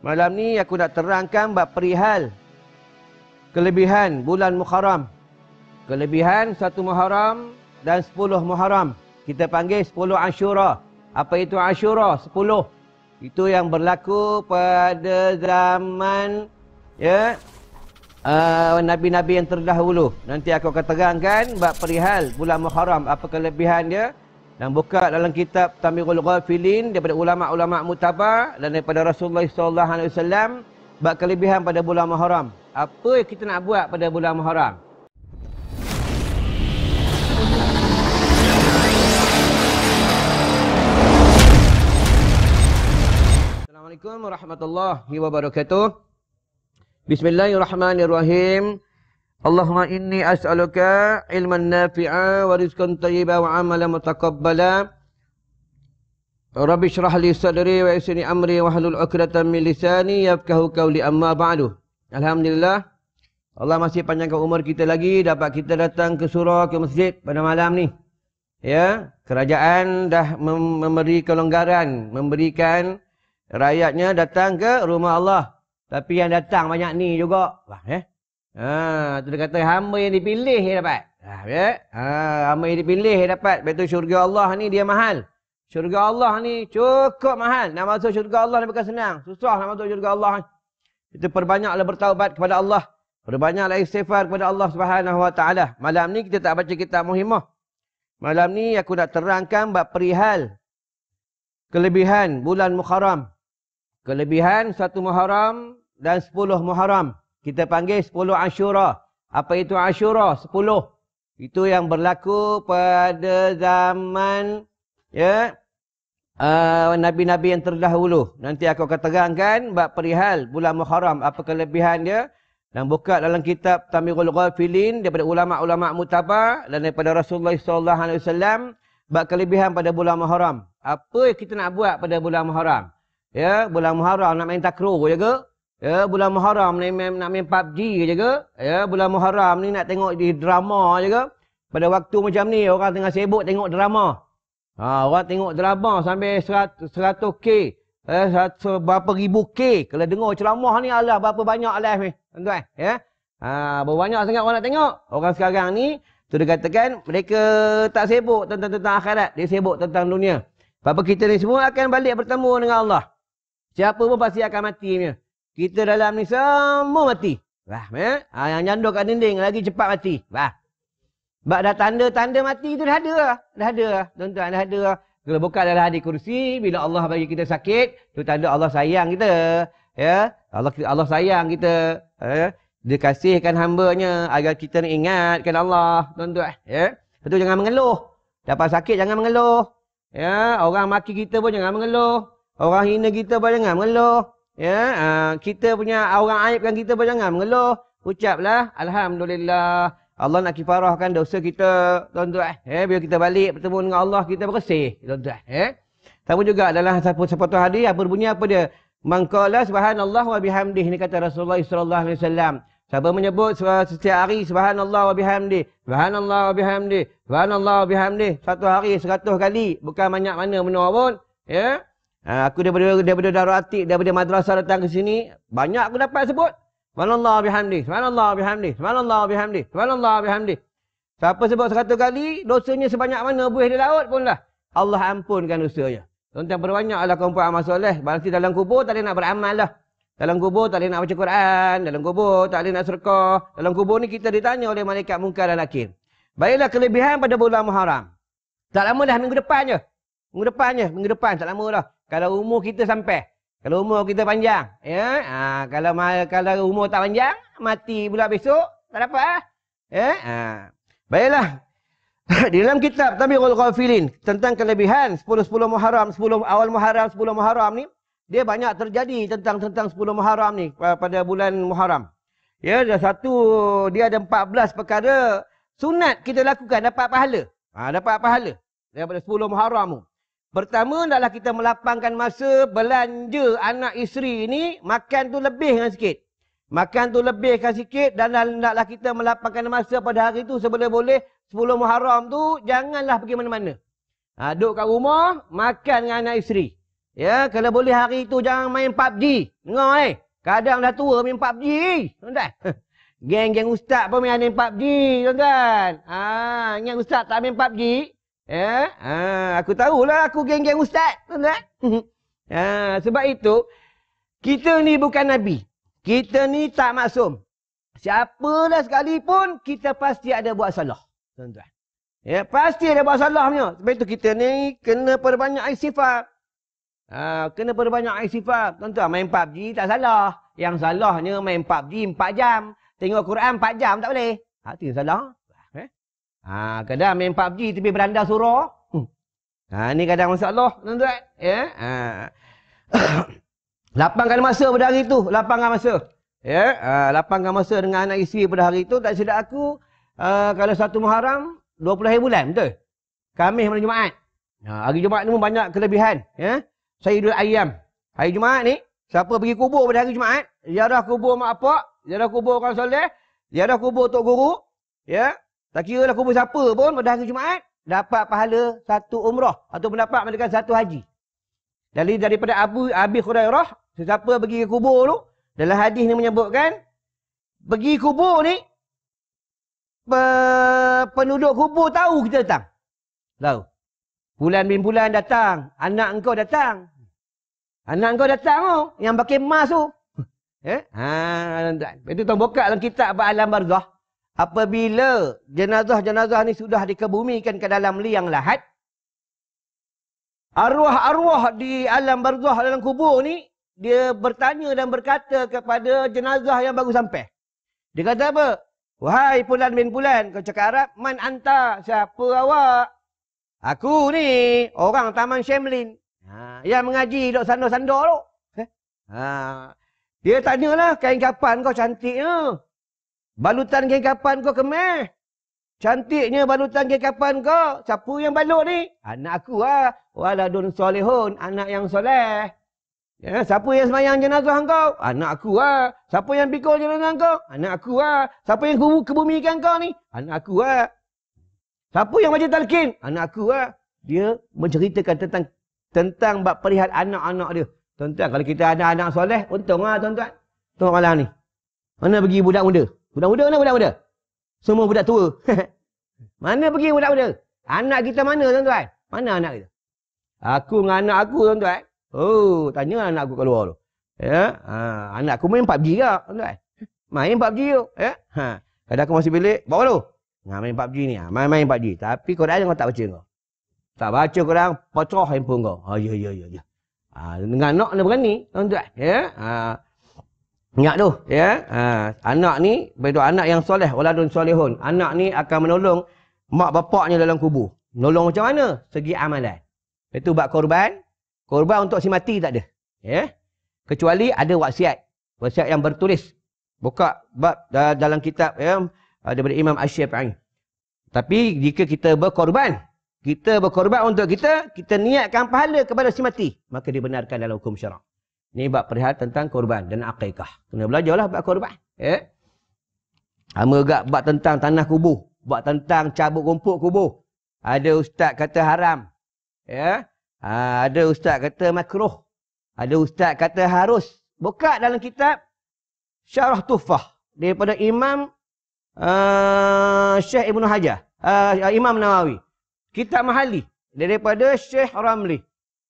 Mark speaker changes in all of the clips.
Speaker 1: Malam ni aku nak terangkan bab perihal kelebihan bulan Muharram. Kelebihan 1 Muharram dan 10 Muharram. Kita panggil 10 Ashura. Apa itu Ashura? 10. Itu yang berlaku pada zaman Nabi-Nabi yang terdahulu. Nanti aku akan terangkan bab perihal bulan Muharram, apa kelebihan dia. Dan buka dalam kitab Tamirul Ghafilin daripada ulama-ulama mutabar dan daripada Rasulullah SAW bab kelebihan pada bulan Muharram. Apa yang kita nak buat pada bulan Muharram? Assalamualaikum warahmatullahi wabarakatuh. Bismillahirrahmanirrahim. Allahumma inni as'aluka ilman nafi'a wa rizqan thayyiban wa amalan mutaqabbala. Rabbi shrah li sadri wa yassir li amri wa hlul 'uqdatam min lisani yafqahu qawli, amma ba'du. Alhamdulillah, Allah masih panjangkan umur kita lagi dapat kita datang ke surau, ke masjid pada malam ni. Ya, kerajaan dah memberi kelonggaran, memberikan rakyatnya datang ke rumah Allah. Tapi yang datang banyak ni juga. Tu dia kata hamba yang dipilih yang dapat. Hamba yang dipilih yang dapat. Betul syurga Allah ni dia mahal. Syurga Allah ni cukup mahal. Nak masuk syurga Allah ni bukan senang. Susah nak masuk syurga Allah ni. Kita perbanyaklah bertaubat kepada Allah. Perbanyaklah istighfar kepada Allah Subhanahu Wa Taala. Malam ni kita tak baca kitab Muhimmah. Malam ni aku nak terangkan bab perihal kelebihan bulan Muharram. Kelebihan 1 Muharram dan 10 Muharram. Kita panggil 10 Ashura. Apa itu Ashura? 10. Itu yang berlaku pada zaman Nabi-Nabi yang terdahulu. Nanti aku akan terangkan bab perihal bulan Muharram, apa kelebihan dia. Dan buka dalam kitab Tamirul Ghafilin daripada ulama-ulama mutabar dan daripada Rasulullah SAW bab kelebihan pada bulan Muharram. Apa yang kita nak buat pada bulan Muharram? Ya, bulan Muharram nak main takraw je ke? Ya, bulan Muharram ni nak main PUBG je ke? Ya, bulan Muharram ni nak tengok di drama je ke? Pada waktu macam ni orang tengah sibuk tengok drama. Orang tengok drama sampai 100k. Berapa ribu K. Kalau dengar ceramah ni Allah berapa banyak live ni. Tuan-tuan. Ya. Berapa banyak sangat orang nak tengok. Orang sekarang ni, tu dia katakan mereka tak sibuk tentang akhirat. Dia sibuk tentang dunia. Sebab kita ni semua akan balik bertemu dengan Allah. Siapa pun pasti akan mati punya. Kita dalam ni semua mati. Yang janduk kat dinding lagi cepat mati. Sebab dah tanda-tanda mati tu dah ada. Dah ada. Tuan-tuan, dah ada. Kalau buka dalam hadis kursi, bila Allah bagi kita sakit, tu tanda Allah sayang kita. Ya, Allah sayang kita. Dia kasihkan hamba-Nya agar kita ingatkan Allah, tuan-tuan. Ya. Betul, jangan mengeluh. Dapat sakit jangan mengeluh. Ya, orang maki kita pun jangan mengeluh. Orang hina kita pun jangan mengeluh. Ya, kita punya orang aibkan kita pun jangan mengeluh. Ucaplah alhamdulillah. Allah nak kifarahkan dosa kita, tuan-tuan. Bila kita balik bertemu dengan Allah, kita bersih, tuan-tuan. Sama juga dalam sepatah hadis apa bunyi apa dia? Man qala subhanallah wa bihamdih, ni kata Rasulullah sallallahu alaihi wasallam. Siapa menyebut setiap hari subhanallah wa bihamdih, subhanallah wa bihamdih, subhanallah wa bihamdih, satu hari 100 kali, bukan banyak mana menua pun, ya. Aku daripada Darul Atiq, daripada madrasah datang ke sini, banyak aku dapat sebut. Subhanallah bihamdi, subhanallah bihamdi, subhanallah bihamdi, subhanallah bihamdi. Siapa sebut 100 kali, dosanya sebanyak mana buih di laut pun lah. Allah ampunkan dosanya. Tuan-tuan, berbanyaklah kumpulan amal soleh. Berarti dalam kubur tak boleh nak beramal lah. Dalam kubur tak boleh nak baca Quran. Dalam kubur tak boleh nak sedekah. Dalam kubur ni kita ditanya oleh malaikat Munkar dan Nakir. Baiklah kelebihan pada bulan Muharram. Tak lama dah, minggu depan je. Minggu depan tak lama dah. Kalau umur kita sampai. Kalau umur kita panjang, ya. Kalau umur tak panjang, mati pula besok, tak dapat. Baiklah. Di dalam kitab Tamirul Ghafilin tentang kelebihan 10 Muharram, 10 awal Muharram, 10 Muharram ni, dia banyak terjadi tentang 10 Muharram ni pada bulan Muharram. Ya, dia ada 14 perkara sunat kita lakukan dapat pahala. Dapat pahala daripada 10 Muharram tu. Pertama adalah kita melapangkan masa belanja anak isteri ni, makan tu lebihkan sikit. Makan tu lebihkan sikit dan hendaklah kita melapangkan masa pada hari tu seboleh-boleh 10 Muharram tu janganlah pergi mana-mana. Duduk kat rumah, makan dengan anak isteri. Ya, kalau boleh hari itu jangan main PUBG. Dengar kadang dah tua main PUBG. Tuan-tuan. Geng-geng ustaz pun main PUBG, tuan-tuan. Ingat ustaz tak main PUBG? Ya, aku tahulah aku geng-geng ustaz, tuan-tuan. Sebab itu, kita ni bukan Nabi. Kita ni tak maksum. Siapalah sekalipun, kita pasti ada buat salah, tuan-tuan. Ya, pasti ada buat salahnya. Sebab itu kita ni kena perbanyak istighfar. Kena perbanyak istighfar. Tuan-tuan, main PUBG tak salah. Yang salahnya main PUBG 4 jam. Tengok Quran 4 jam tak boleh. Itu yang salah. Kadang main PUBG tapi beranda surah. Ni kadang masalah, tuan-tuan. Ya. Lapangkan masa pada hari itu. Lapangkan masa. Ya. Lapangkan masa dengan anak isteri pada hari itu. Tak silap aku. Kalau 1 Muharram, 20 hari bulan. Betul? Khamis malam Jumaat. Hari Jumaat ni pun banyak kelebihan. Ya. Sayyidul Ayyam. Hari Jumaat ni, siapa pergi kubur pada hari Jumaat, ziarah kubur mak bapak, ziarah kubur orang soleh, ziarah kubur tok guru, ya. Tak kira lah kubur siapa pun pada hari Jumaat, dapat pahala 1 umrah ataupun dapat melakukan 1 haji. Daripada Abi Hurairah, sesiapa pergi ke kubur tu, dalam hadis ni menyebutkan, pergi kubur ni, penduduk kubur tahu kita datang. Tahu. Bulan bin bulan datang, anak engkau datang. Anak engkau datang tu, yang pakai emas tu. Itu tuan buka dalam kitab Alam Barzah. Apabila jenazah-jenazah ni sudah dikebumikan ke dalam liang lahat, arwah-arwah di alam barzah dalam kubur ni, dia bertanya dan berkata kepada jenazah yang baru sampai. Dia kata apa? Wahai Fulan bin Fulan, kau cakap Arab, man anta, siapa awak? Aku ni, orang Taman Shemlin. Yang mengaji duk sandar-sandar tu. Dia tanyalah, kain kapan kau cantiknya? Balutan kain kapan kau kemas? Cantiknya balutan kain kapan kau? Siapa yang balut ni? Anak aku lah. Waladun solehun, anak yang soleh. Ya, siapa yang semayang jenazah kau? Anak aku lah. Siapa yang pikul jenazah kau? Anak aku lah. Siapa yang kebumikan kau ni? Anak aku lah. Siapa yang baca talqin? Anak aku lah. Dia menceritakan tentang bab perihal anak-anak dia. Tuan-tuan, kalau kita ada anak soleh, untunglah tuan-tuan. Tengok malam ni. Mana pergi budak muda? Budak muda mana budak muda? Semua budak tua. Mana pergi budak muda? Anak kita mana tuan-tuan? Mana anak kita? Aku dengan anak aku tuan-tuan. Oh, tanya anak aku keluar tu. Ya, anak aku main PUBG ke tuan-tuan? Main PUBG tu. Ya. Kadang aku masih bilik, bawa tu. Main PUBG ni. Main PUBG. Tapi Quran kau tak baca kau. Tak baca Quran, pecah handphone kau. Ya. Dengan anak ni berani, tuan-tuan. Ya. Ingat tu, ya. Anak ni, begitu anak yang soleh, waladun solehun. Anak ni akan menolong mak bapaknya dalam kubur. Nolong macam mana? Segi amalan. Itu bab korban. Korban untuk si mati tak ada. Ya. Kecuali ada wasiat. Wasiat yang bertulis. Buka bab dalam kitab ya, daripada Imam Asy-Syafi'i. Tapi jika kita berkorban untuk kita niatkan pahala kepada si mati, maka dibenarkan dalam hukum syarak. Ini bab perihal tentang korban dan akikah. Kena belajarlah bab korban. Ya. Sama juga bab tentang tanah kubur. Bab tentang cabut rumput kubur. Ada ustaz kata haram. Ya. Ada ustaz kata makruh. Ada ustaz kata harus. Buka dalam kitab Syarah Tuhfah daripada Imam Syekh Ibn Hajar. Imam Nawawi. Kitab Mahali daripada Syekh Ramli.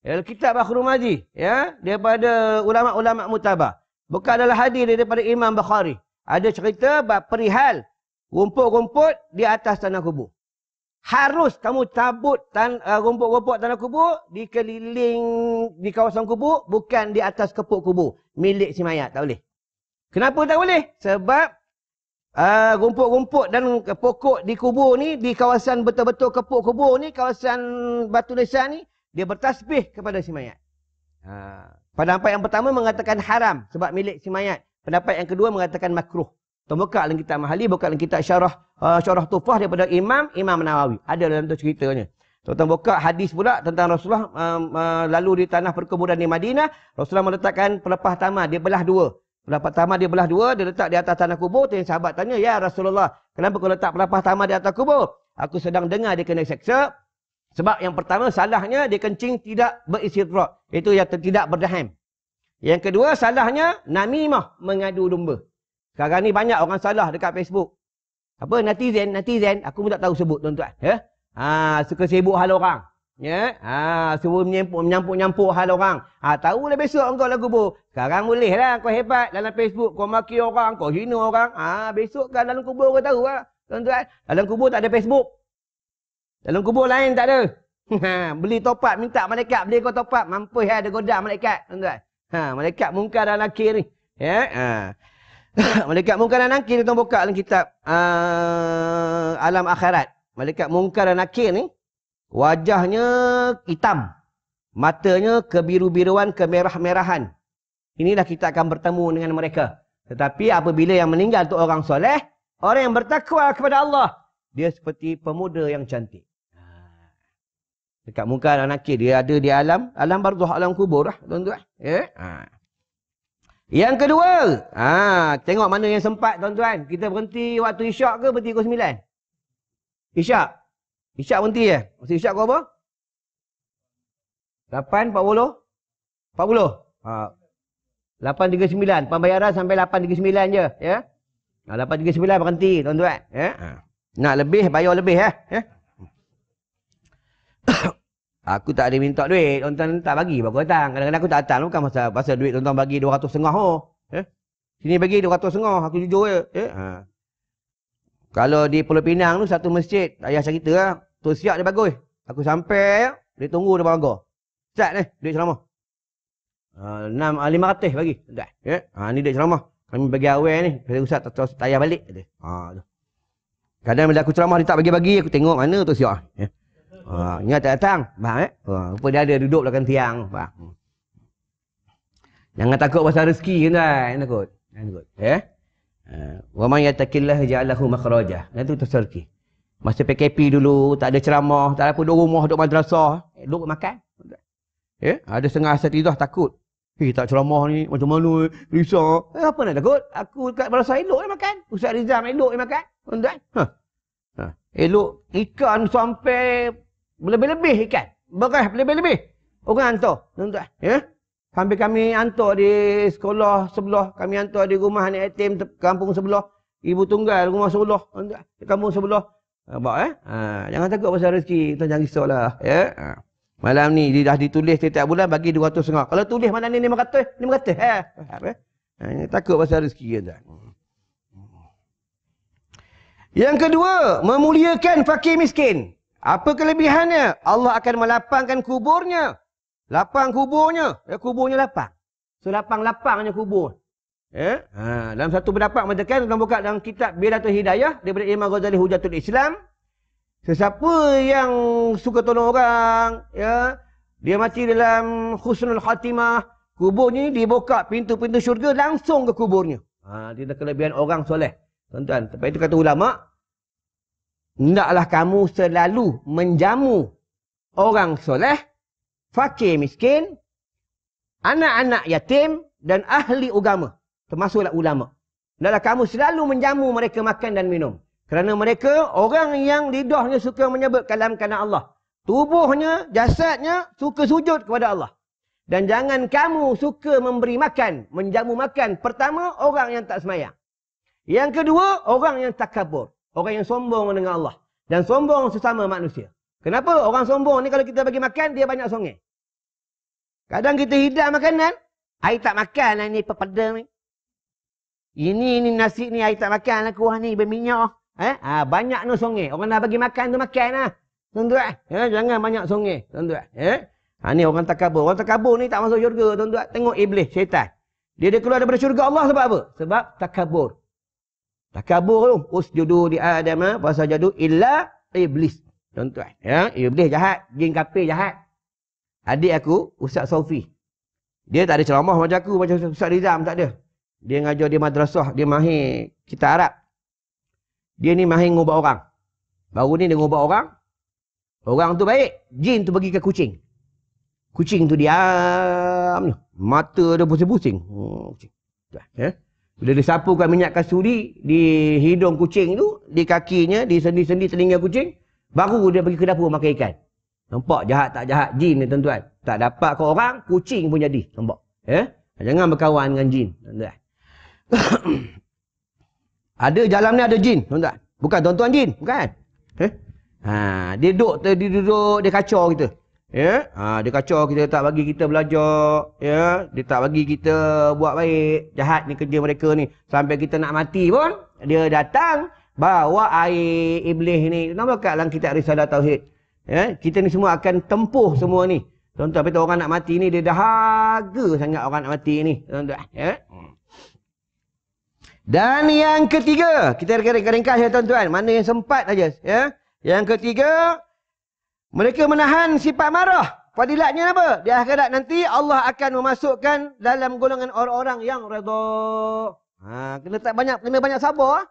Speaker 1: Kitab Akhrul Mazi, ya, daripada ulama-ulama mutabar. Bukan adalah hadis daripada Imam Bukhari. Ada cerita bab perihal rumput-rumput di atas tanah kubur. Harus kamu cabut rumput-rumput tanah kubur di keliling di kawasan kubur, bukan di atas kepuk kubur milik si mayat. Tak boleh. Kenapa tak boleh? Sebab rumput-rumput dan pokok di kubur ni, di kawasan betul-betul kepuk kubur ni, kawasan batu nisan ni, dia bertasbih kepada si mayat. Pendapat yang pertama mengatakan haram sebab milik si mayat. Pendapat yang kedua mengatakan makruh. Buka dalam kitab Mahali, buka dalam kitab Syarah Tuhfah daripada Imam Nawawi. Ada dalam tu ceritanya. Tuan-tuan buka hadis pula tentang Rasulullah lalu di tanah perkuburan di Madinah. Rasulullah meletakkan pelepah tamar, dia belah dua. Pelepah tamar dia belah dua, dia letak di atas tanah kubur. Sahabat tanya, ya Rasulullah, kenapa kau letak pelepah tamar di atas kubur? Aku sedang dengar dia kena seksa. Sebab yang pertama salahnya dia kencing tidak beristifrak. Itu yang tidak berdaham. Yang kedua salahnya namimah, mengadu domba. Sekarang ni banyak orang salah dekat Facebook. Apa netizen, aku pun tak tahu sebut tuan-tuan, ya. Suka sibuk hal orang. Ya, suruh menyampuk-nyampuk hal orang. Tahulah besok engkau lagu kubur. Sekarang bolehlah kau hebat dalam Facebook, kau maki orang, kau hina orang. Besok kan dalam kubur kau tahu lah. Tuan-tuan, dalam kubur tak ada Facebook. Dalam kubur lain tak ada. Beli top up, minta malaikat beli kau top up, mampus ada godam malaikat, tuan-tuan. Malaikat Munkar dan Nakir ni. Ya, Malaikat Munkar dan Nakir kita buka dalam kitab Alam Akhirat. Malaikat Munkar dan Nakir ni wajahnya hitam. Matanya kebiru-biruan, kemerah-merahan. Inilah kita akan bertemu dengan mereka. Tetapi apabila yang meninggal tu orang soleh, orang yang bertakwa kepada Allah, dia seperti pemuda yang cantik. Dekat Munkar dan Nakir, dia ada di alam barzakh, alam kubur lah, tuan-tuan. Ya? Yang kedua, tengok mana yang sempat, tuan-tuan. Kita berhenti waktu isyak ke berhenti pukul 9? Isyak. Isyak berhenti je. Masa isyak kau apa? 8.40? 40? 8.39. Pembayaran sampai 8.39 je. Ya? 8.39 berhenti, tuan-tuan. Ya? Nak lebih, bayar lebih. Ya? Aku tak ada minta duit. Tuan-tuan tak bagi. Baru datang. Kadang-kadang aku tak datang. Bukan pasal duit tuan-tuan bagi 200 setengah. Ya? Sini bagi 200 setengah. Aku jujur je. Ya? Kalau di Pulau Pinang tu satu masjid, ayah cerita lah, tu siap dia bagus. Aku sampai, dia tunggu depan pagar. Ustaz ni, duit ceramah. 500 bagi. Ya? Ni duit ceramah. Kami bagi awal ni, kata Ustaz tak payah balik. Kadang bila aku ceramah dia tak bagi-bagi, aku tengok mana tu siap. Ya? Ingat tak datang? Faham? Rupa dia ada duduk belakang tiang. Faham? Jangan takut pasal rezeki kan? Jangan takut. Ya? Wa man yattaqillaha ja'alahu makhraja. Itu rezeki. Masa PKP dulu tak ada ceramah, tak ada apa, duduk rumah, duduk madrasah, duduk makan. Ya, ada setengah asatidzah takut. Tak ceramah ni macam mana? Risau. Apa nak takut? Aku kat madrasah elok makan. Ustaz Rizam elok makan. Tuan-tuan. Elok ikan sampai berlebih-lebih ikan. Beras berlebih-lebih. Orang hantar. Tuan-tuan. Ya. Sampai kami hantar di sekolah sebelah, kami hantar di rumah anak yatim kampung sebelah, ibu tunggal rumah sebelah, di kampung sebelah. Jangan takut pasal rezeki, tuan jangan risaulah, ya. Malam ni dia dah ditulis setiap bulan bagi 200 setengah. Kalau tulis malam ni 500, 500. Takut pasal rezeki tuan. Yang kedua, memuliakan fakir miskin. Apa kelebihannya? Allah akan melapangkan kuburnya. Lapang kuburnya. Kuburnya lapang. So lapang-lapangnya kubur. Ya? Dalam satu pendapat mengatakan, kita buka dalam kitab Bidatul Hidayah daripada Imam Ghazali Hujatul Islam. Sesiapa yang suka tolong orang, ya, dia mati dalam husnul khatimah, kuburnya dibuka pintu-pintu syurga langsung ke kuburnya. Dia kelebihan orang soleh. Tuan-tuan, tapi itu kata ulama, hendaklah kamu selalu menjamu orang soleh, fakir miskin, anak-anak yatim dan ahli agama, termasuklah ulama. Hendaklah kamu selalu menjamu mereka makan dan minum. Kerana mereka orang yang lidahnya suka menyebut kalam-kalam Allah. Tubuhnya, jasadnya suka sujud kepada Allah. Dan jangan kamu suka memberi makan, menjamu makan. Pertama, orang yang tak semayang. Yang kedua, orang yang takabur. Orang yang sombong dengan Allah. Dan sombong sesama manusia. Kenapa? Orang sombong ni kalau kita bagi makan, dia banyak songeh. Kadang kita hidang makanan, air tak makan lah ni pepada ni. Ini nasi ni air tak makan lah, kuah ni berminyak. Banyak no songeh. Orang nak bagi makan tu makan lah. Tuan-tuan. Jangan banyak songeh. Tuan-tuan. Ni orang takabur. Orang takabur ni tak masuk syurga. Tuan-tuan. Tengok iblis, syaitan. Dia keluar daripada syurga Allah sebab apa? Sebab takabur. Takabur tu. Usjudu di Adama fasajadu illa iblis. Tuan-tuan. Iblis jahat. Jin kafir jahat. Adik aku, Ustaz Saufi. Dia tak ada ceramah macam aku, macam Ustaz Rizam, tak ada. Dia ngajar di madrasah, dia mahir kitab Arab. Dia ni mahir ngubah orang. Baru ni dia ngubah orang. Orang tu baik, jin tu pergi ke kucing. Kucing tu diam. Mata dia pusing-pusing. Bila dia sapukan minyak kasturi di hidung kucing tu, di kakinya, di sendi-sendi telinga kucing, baru dia pergi ke dapur makan ikan. Nampak jahat tak jahat jin ni tuan-tuan. Tak dapat ke orang, kucing pun jadi. Nampak? Ya? Jangan berkawan dengan jin, tuan-tuan. Ada dalam ni ada jin, tuan-tuan. Bukan tuan-tuan jin, bukan. Dia duduk, dia kacau kita. Ya? Dia kacau kita, tak bagi kita belajar, ya? Dia tak bagi kita buat baik. Jahat ni kerja mereka ni. Sampai kita nak mati pun, dia datang bawa air iblis ni. Nampak kat dalam kitab Risalah Tauhid. Ya, kita ni semua akan tempuh semua ni. Tuan-tuan, betul orang nak mati ni, dia dahaga sangat orang nak mati ni. Tuan-tuan, ya. Dan yang ketiga, kita ringkas ya tuan-tuan. Mana yang sempat saja. Ya. Yang ketiga, mereka menahan sifat marah. Fadilatnya apa? Di akhirat nanti Allah akan memasukkan dalam golongan orang-orang yang redha. Kena banyak sabar.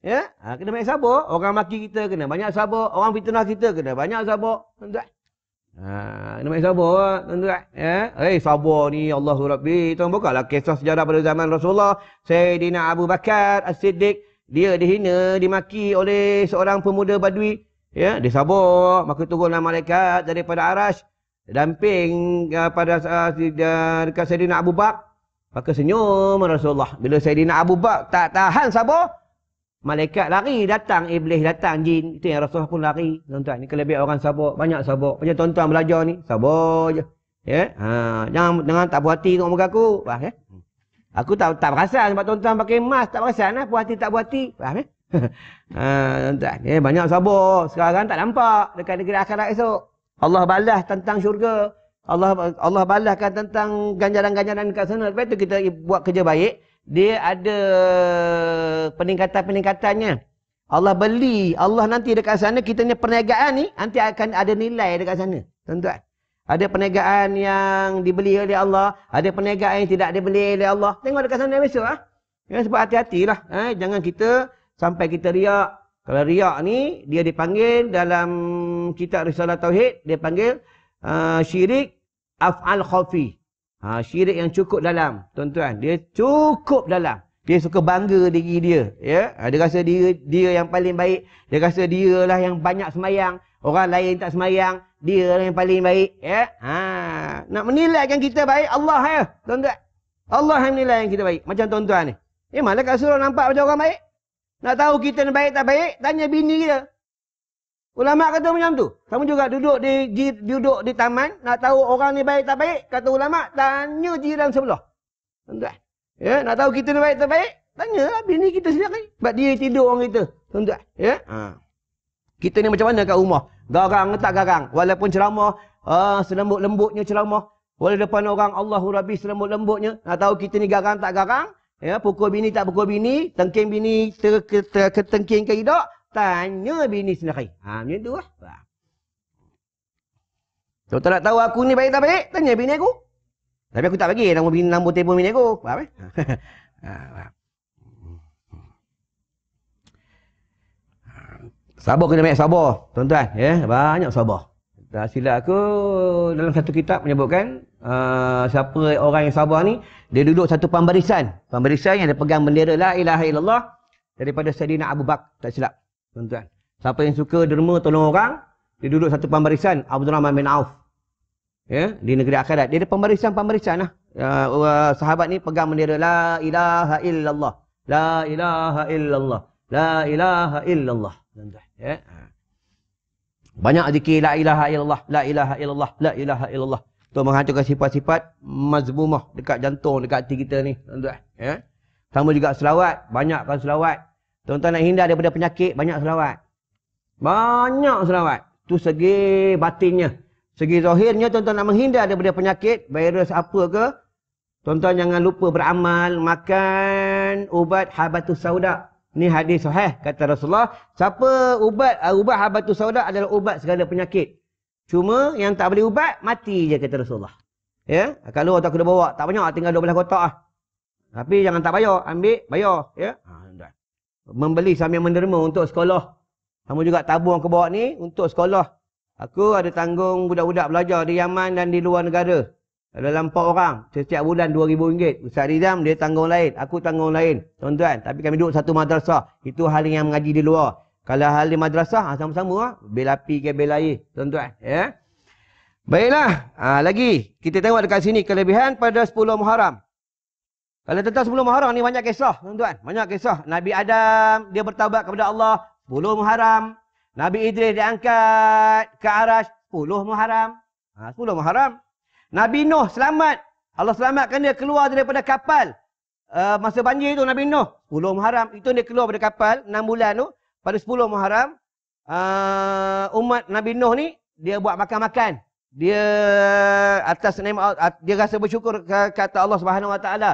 Speaker 1: Ya, kena banyak sabar. Orang maki kita kena banyak sabar. Orang fitnah kita kena banyak sabar. Tuan-tuan. Kena banyak sabar, tuan-tuan. Ya, sabar ni Allahu Rabbi. Tuan bukalah kisah sejarah pada zaman Rasulullah. Sayyidina Abu Bakar As-Siddiq, dia dihina, dimaki oleh seorang pemuda Badui. Ya, dia sabar, maka turunlah malaikat daripada Arash, damping pada dekat Sayyidina Abu Bakar. Maka senyum Rasulullah. Bila Sayyidina Abu Bakar tak tahan sabar, malaikat lari, datang iblis, datang jin. Itu yang Rasulullah pun lari. Tuan-tuan, ni kelebihan orang sabar, banyak sabar. Macam tuan-tuan belajar ni, sabar je. Ya, jangan tak puas hati tengok muka aku. Faham ya? Aku tak perasan sebab tuan-tuan pakai mask, tak perasan lah, puas hati tak puas hati. Faham ya? Tuan-tuan, banyak sabar. Sekarang tak nampak dekat negeri akhirat esok. Allah balas tentang syurga. Allah balaskan tentang ganjaran-ganjaran dekat sana. Lepas tu kita buat kerja baik, dia ada peningkatan-peningkatannya. Allah beli, Allah nanti dekat sana, kita ni perniagaan ni nanti akan ada nilai dekat sana. Tuan-tuan, ada perniagaan yang dibeli oleh Allah, ada perniagaan yang tidak dibeli oleh Allah. Tengok dekat sana besok ya, sebab hati-hatilah. Jangan kita sampai kita riak. Kalau riak ni dia dipanggil dalam kitab Risalah Tauhid, dia panggil syirik af'al khafi. Syirik yang cukup dalam, tuan-tuan. Dia cukup dalam. Dia suka bangga diri dia. Ya? Dia rasa dia yang paling baik. Dia rasa dia lah yang banyak semayang. Orang lain tak semayang. Dia lah yang paling baik. Ya? Nak menilaikan kita baik, Allah ya, tuan-tuan. Allah yang menilai yang kita baik. Macam tuan-tuan ni. Mana kat surau nampak macam orang baik? Nak tahu kita ni baik tak baik, tanya bini kita. Ulama kata macam tu. Kamu juga duduk di taman, nak tahu orang ni baik tak baik, kata ulama, tanya jiran sebelah. Tuan-tuan. Ya, nak tahu kita ni baik tak baik, tanyalah bini kita sendiri. Sebab dia tidur orang kita. Tuan-tuan. Ya. Kita ni macam mana kat rumah? Garang tak garang? Walaupun ceramah, selembut-lembutnya ceramah. Walaupun depan orang Allahu Rabbi selembut-lembutnya, nak tahu kita ni garang tak garang? Ya, pukul bini tak pukul bini, tengking bini ketengking ke tidak? Tanya bini sendiri. Macam tu lah. Kalau tak nak tahu aku ni baik tak baik, tanya bini aku. Tapi aku tak bagi nombor telefon bini aku. Faham Sabar kena banyak sabar, tuan-tuan. Ya, banyak sabar. Tak silap aku dalam satu kitab menyebutkan siapa orang yang sabar ni, dia duduk satu pembarisan. Pembarisan yang dia pegang bendera la ilaha illallah daripada Sayyidina Abu Bakar. Tak silap. Tuan-tuan, siapa yang suka derma tolong orang, dia duduk satu pembarisan Abdurrahman bin Auf. Ya, di negeri akhirat. Dia ada pembarisan lah. Sahabat ni pegang bendera la ilaha illallah. La ilaha illallah. La ilaha illallah. Tuan-tuan, ya. Banyak zikir la ilaha illallah, la ilaha illallah, la ilaha illallah. Untuk menghancurkan sifat-sifat mazmumah dekat jantung, dekat hati kita ni, tuan-tuan. Ya. Sama juga selawat, banyakkan selawat. Tuan-tuan nak hindar daripada penyakit, banyak selawat. Banyak selawat. Tu segi batinnya. Segi zahirnya, tuan-tuan nak menghindar daripada penyakit, virus apa ke, tuan-tuan jangan lupa beramal, makan ubat habatus sauda. Ni hadis sahih kata Rasulullah. Siapa ubat habatus sauda adalah ubat segala penyakit. Cuma yang tak boleh ubat, mati je kata Rasulullah. Ya, kalau tak kena bawa, tak banyak, tinggal 12 kotak ah. Tapi jangan tak bayar, ambil, bayar. Ya. Membeli sambil menderma untuk sekolah. Kamu juga tabung ke bawah ni untuk sekolah. Aku ada tanggung budak-budak belajar di Yaman dan di luar negara. Dalam 4 orang. Setiap bulan RM2,000. Ustaz Rizam dia tanggung lain. Aku tanggung lain. Tuan-tuan. Tapi kami duduk satu madrasah. Itu hal yang mengaji di luar. Kalau hal di madrasah, sama-sama lah. Bel api ke bel air. Tuan-tuan. Ya. Baiklah. Lagi. Kita tengok dekat sini kelebihan pada 10 Muharram. Kalau tentang 10 Muharram ni banyak kisah, tuan-tuan. Banyak kisah. Nabi Adam, dia bertaubat kepada Allah. 10 Muharram. Nabi Idris diangkat ke Arash. 10 Muharram. 10 Muharram. Nabi Nuh selamat. Allah selamatkan dia keluar daripada kapal. Masa banjir tu Nabi Nuh. 10 Muharram. Itu dia keluar daripada kapal. 6 bulan tu. Pada 10 Muharram. Umat Nabi Nuh ni, dia buat makan-makan. Dia atas nikmat, dia rasa bersyukur kata Allah Subhanahu Wa Taala.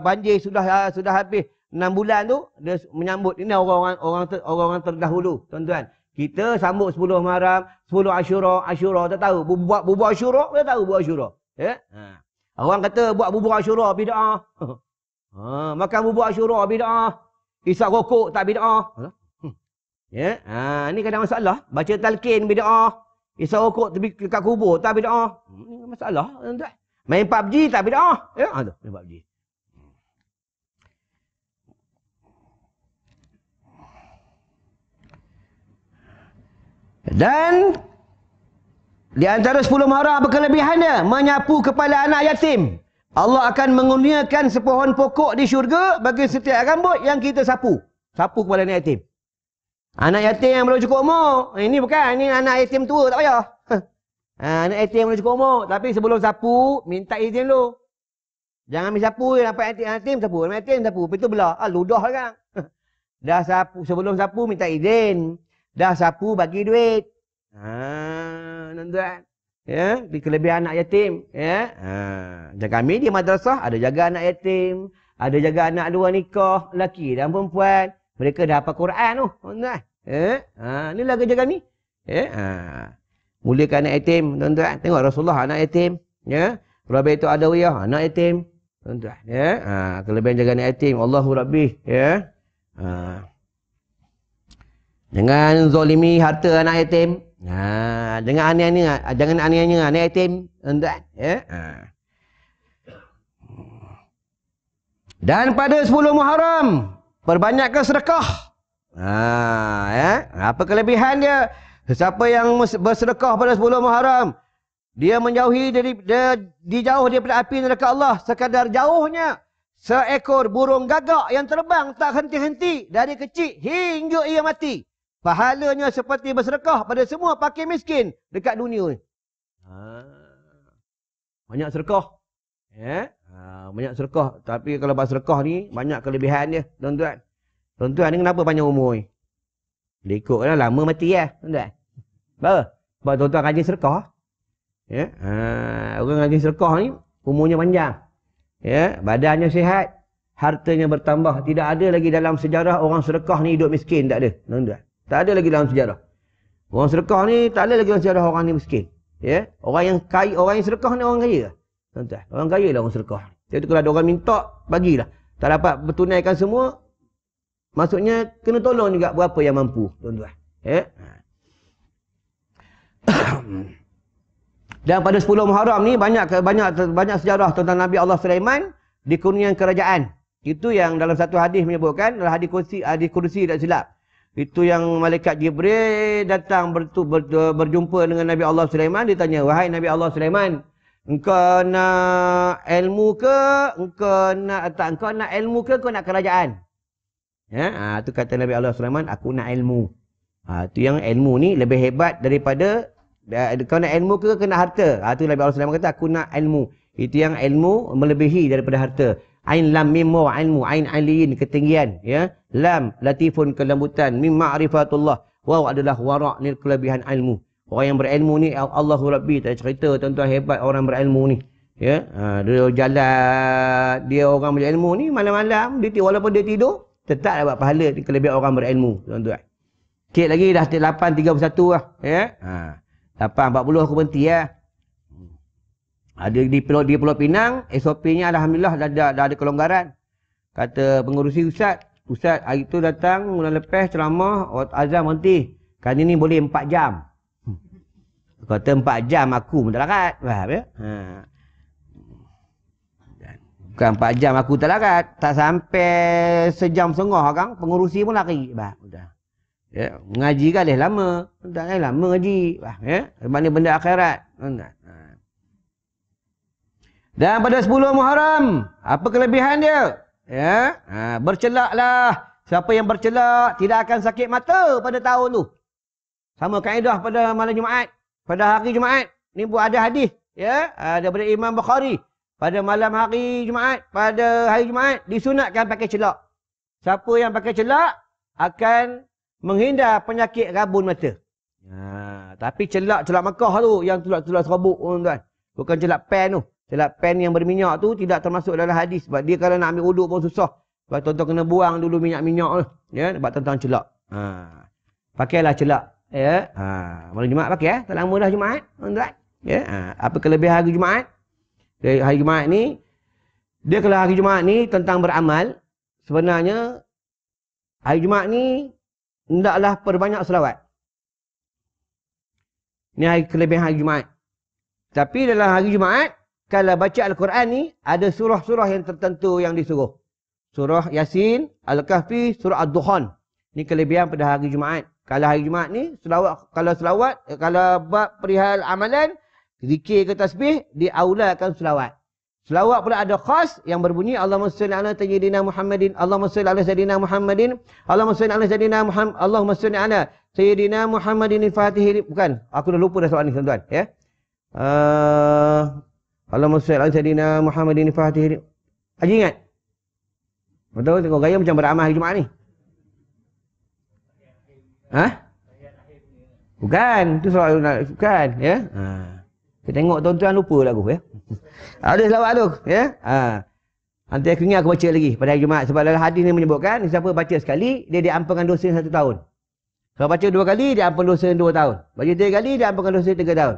Speaker 1: Banjir sudah habis 6 bulan tu, dia menyambut. Ini orang-orang terdahulu, tuan-tuan. Kita sambut 10 Muharram, 10 Asyura tak tahu. Buat bubur Asyura, tak tahu buat Asyura. Ya? Orang kata buat bubur Asyura bid'ah. Makan bubur Asyura bid'ah. Isap rokok tak bid'ah. Ya, ni kadang masalah. Baca talqin bid'ah. Isap rokok dekat kubur tak bid'ah. Masalah, tuan-tuan. Main PUBG tak bid'ah. Ya, main PUBG. Dan di antara 10 Muharram berkelebihannya menyapu kepala anak yatim. Allah akan mengurniakan sepohon pokok di syurga bagi setiap rambut yang kita sapu. Sapu kepala anak yatim. Anak yatim yang belum cukup umur. Ini bukan, ini anak yatim tua tak payah. Anak yatim yang belum cukup umur. Tapi sebelum sapu, minta izin dulu. Jangan ambil sapu, nampak yatim sapu. Nampak yatim sapu. Lepas tu belah. Ludah kan. Dah sapu, sebelum sapu minta izin. Dah sapu bagi duit. Tuan-tuan. Ya, di kelebihan anak yatim. Ya. Dan kami di madrasah ada jaga anak yatim. Ada jaga anak dua nikah. Lelaki dan perempuan. Mereka dah hafal Quran tu. Tuan-tuan. Ya. Inilah kerja kami. Ya. Muliakan anak yatim. Tuan-tuan. Tengok Rasulullah anak yatim. Ya. Rabi'atu Adawiyah anak yatim. Tuan-tuan. Ya. Kelebihan jaga anak yatim. Allahu Rabbi. Ya. Jangan zalimi harta anak yatim. Jangan aniaya anak yatim. Tuan-tuan. Ya. Dan pada 10 Muharram, perbanyakkan sedekah. Ya. Apa kelebihan dia? Siapa yang bersedekah pada 10 Muharram, dia dijauh daripada api neraka Allah. Sekadar jauhnya seekor burung gagak yang terbang tak henti-henti dari kecil hingga ia mati. Pahalanya seperti bersedekah pada semua fakir miskin dekat dunia ni. Banyak sedekah. Ya? Banyak sedekah. Tapi kalau buat sedekah ni, banyak kelebihan dia, tuan-tuan. Tuan-tuan ni kenapa panjang umur ni? Dia ikutlah lama mati lah, tuan-tuan. Apa? Sebab tuan-tuan rajin sedekah. Ya? Orang rajin sedekah ni, umurnya panjang. Ya? Badannya sihat. Hartanya bertambah. Tidak ada lagi dalam sejarah orang sedekah ni hidup miskin. Tak ada, tuan-tuan. Tak ada lagi dalam sejarah. Orang sedekah ni tak ada lagi dalam sejarah orang ni miskin. Ya? Orang yang kaya, orang yang sedekah ni orang kaya. Tuan-tuan, orang kaya lah orang sedekah. Jadi kalau ada orang minta, bagilah. Tak dapat bertunaikan semua, maksudnya kena tolong juga berapa yang mampu, tuan-tuan. Ya? Dan pada 10 Muharram ni banyak sejarah tentang Nabi Allah Sulaiman dikurniakan kerajaan. Itu yang dalam satu hadis menyebutkan, dalam hadis kursi tak silap. Itu yang malaikat Jibril datang berjumpa dengan Nabi Allah Sulaiman. Dia tanya, wahai Nabi Allah Sulaiman, engkau nak ilmu ke? Engkau nak ilmu ke? Engkau nak kerajaan? Ya, tu kata Nabi Allah Sulaiman, aku nak ilmu. Tu yang ilmu ni lebih hebat daripada kau nak ilmu ke kena harta. Tu Nabi Allah Sulaiman kata, aku nak ilmu. Itu yang ilmu melebihi daripada harta. Ain lam mim wa ilmu, ain aliyin ketinggian, ya. Lam latifun kelembutan, mim ma'rifatullah. Waw adalah wara' ni kelebihan ilmu. Orang yang berilmu ni Allahu Rabbi, tak cerita tuan-tuan hebat orang berilmu ni. Ya, dia jalan, dia orang berilmu ni malam-malam walaupun dia tidur tetap dapat pahala kelebihan orang berilmu, tuan-tuan. Sikit lagi dah 8:31 lah, ya. 8:40 aku berhenti lah. Ada di Pulau Pinang, SOP-nya alhamdulillah dah ada kelonggaran. Kata pengurusi ustaz hari tu datang bulan lepas ceramah azan berhenti. Kali ni boleh 4 jam. Kata 4 jam aku pun tak larat. Faham ya? Bukan 4 jam aku tak larat. Tak sampai sejam setengah kan pengurusi pun lari. Ya, mengaji kan lama. Tak lama ngaji. Ya? Sebab ni benda akhirat. Dan pada 10 Muharram, apa kelebihan dia? Ya, bercelaklah. Siapa yang bercelak tidak akan sakit mata pada tahun tu. Sama kaedah pada malam Jumaat, pada hari Jumaat. Ni pun ada hadis, ya, daripada Imam Bukhari. Pada malam hari Jumaat, pada hari Jumaat disunatkan pakai celak. Siapa yang pakai celak akan menghindar penyakit rabun mata. Tapi celak Mekah tu yang celak serabut, tuan. Bukan celak pen tu. Celak pen yang berminyak tu tidak termasuk dalam hadis. Sebab dia kalau nak ambil uduk pun susah. Sebab tuan-tuan kena buang dulu minyak-minyak tu. Ya, sebab tentang celak. Pakailah celak. Ya. Malam Jumaat pakai. Tak lama dah Jumaat, tuan-tuan. Ya. Apa kelebihan hari Jumaat? Hari Jumaat ni, dia kalau hari Jumaat ni tentang beramal, sebenarnya hari Jumaat ni hendaklah perbanyak selawat. Ni hari kelebihan hari Jumaat. Tapi dalam hari Jumaat, kalau baca Al-Quran ni, ada surah-surah yang tertentu yang disuruh. Surah Yasin, Al-Kahfi, surah Ad-Dukhan. Ni kelebihan pada hari Jumaat. Kalau hari Jumaat ni, kalau bab perihal amalan, zikir ke tasbih, diaulakan selawat. Selawat pula ada khas yang berbunyi Allahumma salli ala sayyidina Muhammadin, Allahumma salli ala sayyidina Muhammadin, Allahumma salli ala sayyidina Muhammad, Allahumma salli ala sayyidina Muhammadin al-Fatih. Bukan, aku dah lupa dah soalan ni, tuan-tuan, ya. Allahumma salli ala sayyidina Muhammadin al-Fatih. Haji ingat? Betul, tengok gaya macam beramal hari Jumaat ni. Bukan, tu soalan bukan, ya. Kita tengok tuan-tuan lupa lagu, ya. Ada selawat tu, ya. Nanti aku ingat aku baca lagi pada hari Jumaat. Sebab dalam hadis ni menyebutkan, siapa baca sekali, dia diampunkan dosa 1 tahun. Kalau baca 2 kali, dia ampun dosa 2 tahun. Baca 3 kali, dia ampunkan dosa 3 tahun.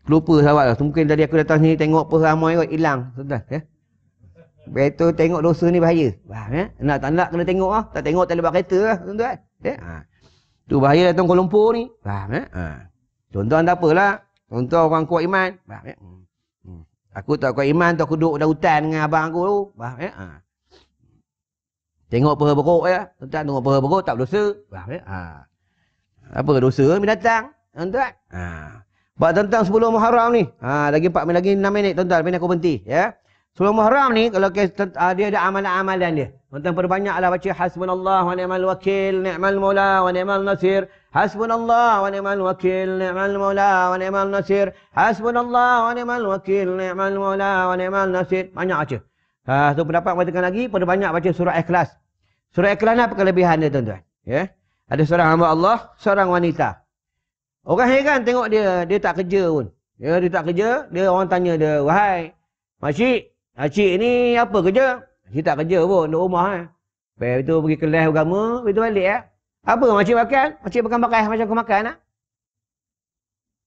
Speaker 1: Lupa selawat lah. Mungkin tadi aku datang sini tengok apa ramai kot, hilang. Tuan-tuan, ya. Lepas tu tengok dosa ni bahaya. Ya? Nak tak nak kena tengok lah. Tak tengok tak lebat kereta lah, tuan-tuan. Ya? Tu bahaya datang Kuala Lumpur ni. Faham, ya? Tuan-tuan tak apalah. Tuan-tuan orang kuat iman. Faham, ya? Aku tak kuat iman tu aku duduk dalam hutan dengan abang aku tu. Faham, ya? Tengok peha beruk, ya. Tuan-tuan tengok peha beruk tak berdosa. Faham, ya? Apa dosa binatang, tuan-tuan? Sebab tentang 10 Muharram ni. Lagi 6 minit, tuan-tuan. Lepas ni aku berhenti, ya. 10 Muharram ni kalau dia ada amalan-amalan dia. Tentang perbanyaklah baca hasbunallah wa ni'mal wakil, ni'mal maula wa ni'mal nasir. Hasbunallah wa ni'mal wakil, ni'mal maula wa ni'mal nasir. Hasbunallah wa ni'mal wakil, ni'mal maula wa ni'mal nasir. Banyak baca. Tu pendapat mengatakan lagi perbanyak baca surah Ikhlas. Surah Ikhlas ni apa kelebihan dia, tuan-tuan? Ya. Ada seorang hamba Allah, seorang wanita. Orang heran tengok dia tak kerja pun. Ya, dia tak kerja, dia orang tanya dia, "Wahai Makcik ni apa kerja?" Makcik tak kerja pun, duduk rumah. Lepas tu pergi kelas agama, lepas tu balik. Apa makcik makan? Makcik makan macam aku makan.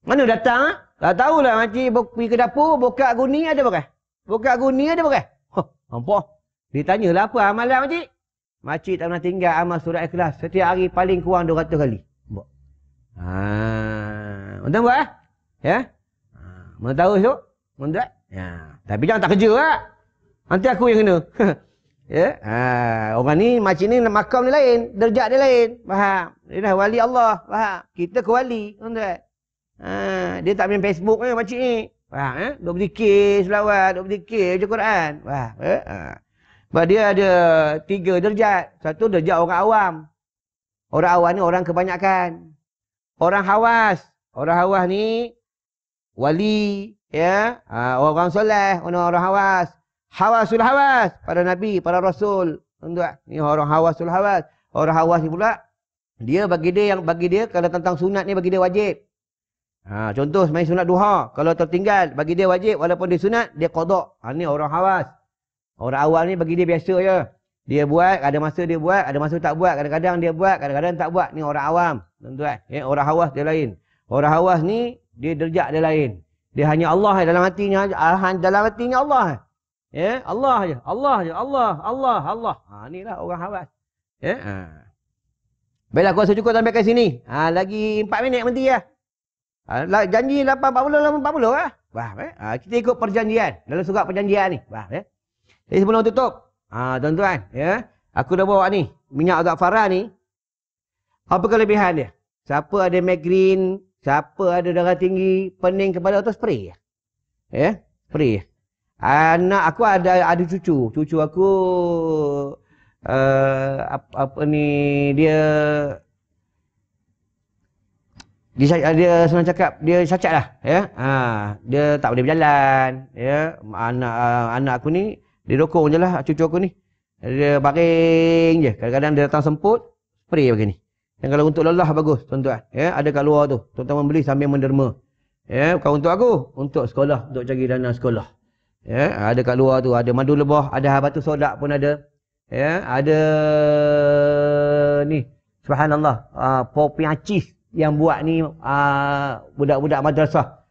Speaker 1: Mana datang? Tak tahulah makcik pergi ke dapur, buka guni ada pakai. Buka guni ada pakai. Nampak? Dia tanyalah apa amalan makcik? Makcik tak pernah tinggal amal surah Ikhlas. Setiap hari paling kurang 200 kali. Nampak? Tuan buat lah? Ya? Mana tahu tu? Tuan? Ya. Tapi jangan tak kerja lah. Nanti aku yang kena. Ya? Orang ni, makcik ni makam dia lain. Derajat dia lain. Faham? Dia dah wali Allah. Faham? Kita ke wali. Tuan. Dia tak main Facebook ni, makcik ni. Faham? Ya? Duk berzikir, selawat. Duk berzikir baca Quran. Faham? Ya? Sebab dia ada 3 derajat. Satu derajat orang awam. Orang awam ni orang kebanyakan. Orang hawas. Orang hawas ni wali, ya, orang soleh, orang hawas. Hawasul hawas pada Nabi, para Rasul. Tuan-tuan, ni orang hawasul hawas. Orang hawas ni pula dia bagi dia kalau tentang sunat ni bagi dia wajib. Contoh main sunat duha, kalau tertinggal bagi dia wajib walaupun dia sunat, dia qada. Ni orang hawas. Orang awal ni bagi dia biasa je. Dia buat, ada masa dia buat, ada masa tak buat, kadang-kadang dia buat, kadang-kadang tak buat. Ni orang awam, tuan-tuan. Ya, orang hawas dia lain. Orang hawas ni dia derajat dia lain. Dia hanya Allah dalam hatinya, dalam hatinya Allah. Ya, Allah je, Allah je, Allah. Inilah orang hawas. Ya. Baiklah, aku rasa cukup sampai kat sini. Lagi 4 minit berhenti lah. Janji 8.40 lah. Kita ikut perjanjian. Dalam surat perjanjian ni. Jadi sebelum tutup. Tuan-tuan, ya. Aku dah bawa ni. Minyak za'faran ni. Apa kelebihan dia? Siapa ada migrain, Siapa ada darah tinggi, pening kepala tu spray. Ya, spray. Anak aku ada cucu. Cucu aku apa ni dia senang cakap dia cacat lah, ya. Dia tak boleh berjalan, ya. Anak aku ni dia dokong je lah cucu aku ni. Dia baring je. Kadang-kadang dia datang semput, spray begini. Dan kalau untuk lelah bagus, tuan-tuan. Ya, ada kat luar tu. Tuan-tuan membeli sambil menderma. Ya, bukan untuk aku, untuk sekolah, untuk cari dana sekolah. Ya, ada kat luar tu, ada madu lebah, ada batu sodak pun ada. Ya, ada ni, subhanallah, popi acis yang buat ni budak-budak madrasah.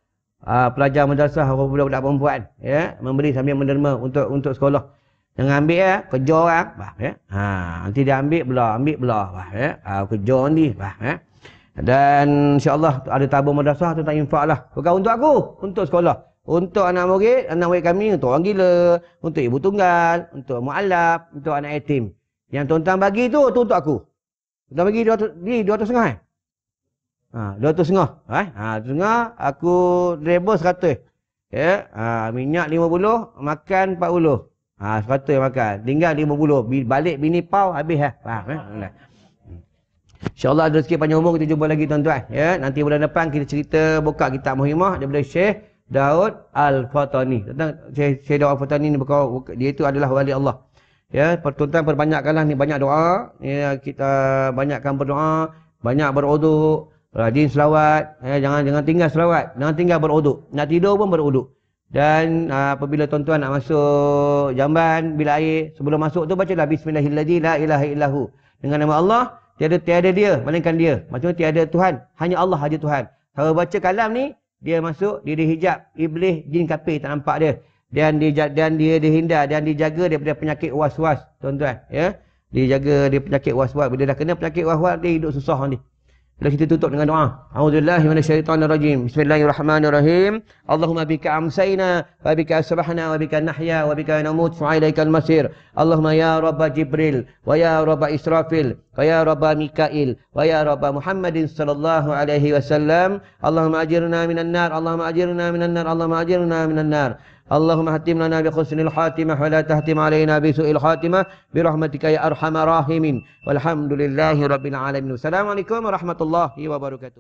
Speaker 1: Pelajar madrasah, budak-budak perempuan, ya, membeli sambil menderma untuk sekolah. Jangan ambil ya, kejar orang, ya. Nanti dia ambil belah, ya. Kejar ni, ya. Dan insya-Allah ada tabung madrasah tu tak infak lah. Bukan untuk aku, untuk sekolah. Untuk anak murid kami, untuk orang gila, untuk ibu tunggal, untuk mu'alaf, untuk anak yatim. Yang tuan-tuan bagi tu untuk aku. Tuan bagi 200 200 200 200 aku driver 100. Ya, minyak 50, makan 40. 100 makan. Tinggal 50. Balik bini pau habis lah. InsyaAllah ada sikit panjang umur, kita jumpa lagi tuan-tuan. Ya, nanti bulan depan kita cerita buka kitab Muhimah daripada Syekh Daud Al-Fatani. Tentang Syekh Daud Al-Fatani ni dia itu adalah wali Allah. Ya, tuan-tuan perbanyakkanlah ni, banyak doa. Ya, kita banyakkan berdoa, banyak beruduk, rajin selawat. Ya, jangan tinggal selawat, jangan tinggal beruduk. Nak tidur pun beruduk. Dan apabila tuan-tuan nak masuk jamban bila air, sebelum masuk tu bacalah bismillahirrahmanirrahim, la ilaha illahu. Dengan nama Allah, tiada dia melainkan dia. Maksudnya tiada Tuhan, hanya Allah saja Tuhan. Kalau baca kalam ni, dia masuk, dia dihijab iblis, jin kafir tak nampak dia. Dan dia dihindar dan dijaga daripada penyakit was-was, tuan-tuan, ya. Dijaga dia penyakit was-was. Bila dah kena penyakit was-was, dia hidup susah ni. Bila kita tutup dengan doa. A'udzubillahi minasyaitonirrajim. Bismillahirrahmanirrahim. Allahumma bika amsayna wa bika asbahna wa bika nahya wa bika namut wa ilaikal masir. Allahumma ya Rabba Jibril wa ya Rabba Israfil wa ya Rabba Mikail wa ya Rabba Muhammadin sallallahu alaihi wasallam. Allahumma ajirna minan nar. Allahumma ajirna minan nar. Allahumma ajirna minan nar. اللهم هتم لنا بحسن الخاتمة ولا تهتم علينا بسوء الخاتمة برحمتك يا أرحم الراحمين والحمد لله رب العالمين. السلام عليكم ورحمة الله وبركاته.